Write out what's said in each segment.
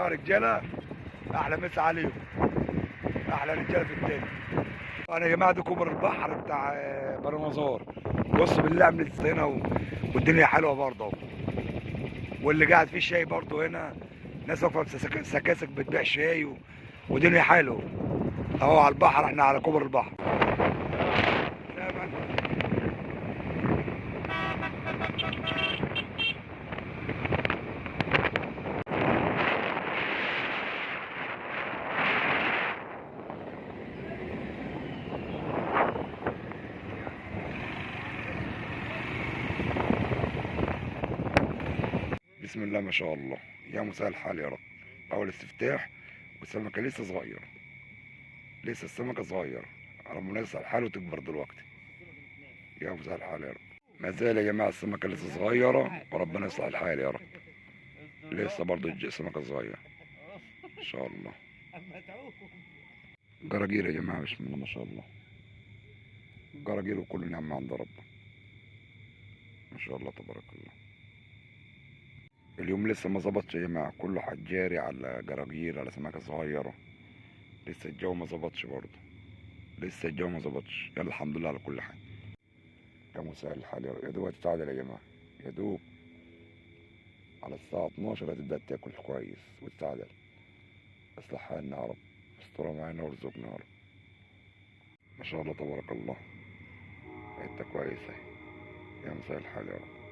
رجاله، احلى مسا عليهم، احلى رجاله في الدنيا. انا يا جماعه ده كوبر البحر بتاع برنظار. بص بالله من هنا والدنيا حلوه برضه اهو. واللي قاعد فيه شاي برضه هنا، ناس واقفه بسكاسك بتبيع شاي ودنيا حلوه اهو على البحر. احنا على كوبر البحر. بسم الله ما شاء الله، يا مساء الحال يا رب. اول استفتاح والسمكه لسه صغيره، لسه السمكه صغيره، ربنا يسهل الحال وتكبر دلوقتي. يا مساء الحال يا رب. ما زال يا جماعه السمكه لسه صغيره وربنا يصلح الحال يا رب. لسه برضه السمكه صغيره ان شاء الله. جراجير يا جماعه، بسم الله ما شاء الله. جراجير وكل نعمه عند ربنا ما شاء الله تبارك الله. اليوم لسه ما ظبطش يا جماعه، كله حجاري على جراجير على سمكه صغيره. لسه الجو ما ظبطش برضه، لسه الجو ما ظبطش. يلا الحمد لله على كل حال. يا مساء الحال يا دوب هتتعدل يا جماعه، يا دوب على الساعه 12 هتبدا تاكل كويس وتتعدل. اصلح حالنا يا رب، استر معانا وارزقنا يا رب. ما شاء الله تبارك الله، حته كويسه. يا مساء الحال يا رب.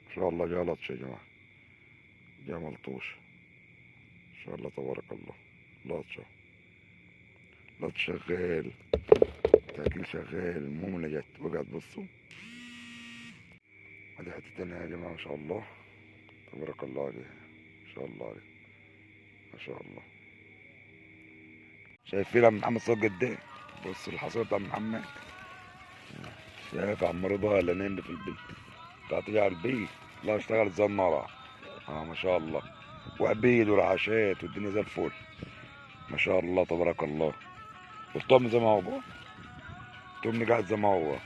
ان شاء الله جاي لطش يا جماعه، جاي ملطوش ان شاء الله تبارك الله. لطشه، لطش شغال، تاكيل شغال. المهم اللي جت وقعت. بصوا ادي حته تانية يا جماعه ما شاء الله تبارك الله عليها، ما شاء الله عليها، ما شاء الله. شايفين يا عم محمد صوت قد ايه؟ بص الحصير بتاع محمد. شايف عم رضا اللي نايم في البيت بتاعت على البيت. لا اشتغل زي النار. ما شاء الله. وعبيد ورعاشات والدنيا زي الفل ما شاء الله تبارك الله. والطعم زي ما هو بقى، التمن قاعد زي ما هو.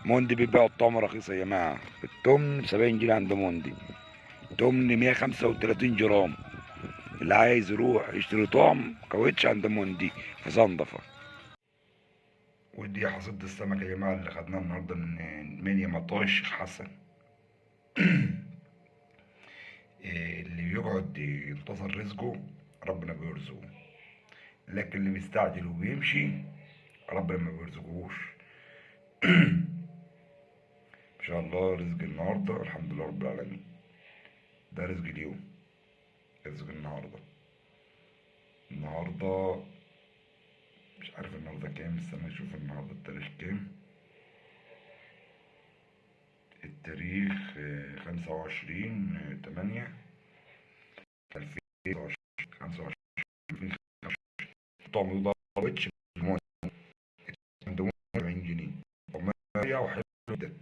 موندي بيبيعوا الطعم رخيص يا جماعة. التمن ب70 جنيه عند موندي، تمن 135 جرام. اللي عايز يروح يشتري طعم كاوتش عند موندي في زنضفة. ودي حصيدة السمك يا جماعة اللي خدناها النهاردة من منيا مطار الشيخ حسن. اللي بيقعد ينتظر رزقه ربنا بيرزقه، لكن اللي بيستعجل وبيمشي ربنا ما بيرزقهوش. ان شاء الله رزق النهارده الحمد لله رب العالمين. ده رزق اليوم، رزق النهارده. النهارده مش عارف النهارده كام، استنى اشوف النهارده التاريخ كام. التاريخ 25/8/2025. 25 طعم ده ويتش 70 جنيه. طعمية وحلو جدا.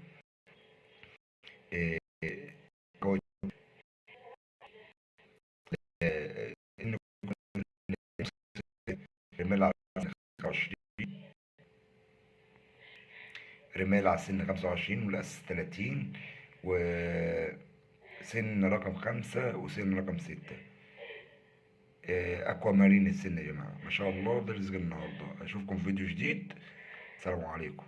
كويس. ان رمال على 25، رمال على سن 25 والأساس 30 وسن رقم 5 وسن رقم 6. أكوا مارين السن يا جماعة ما شاء الله. ده رزق النهاردة. أشوفكم في فيديو جديد. السلام عليكم.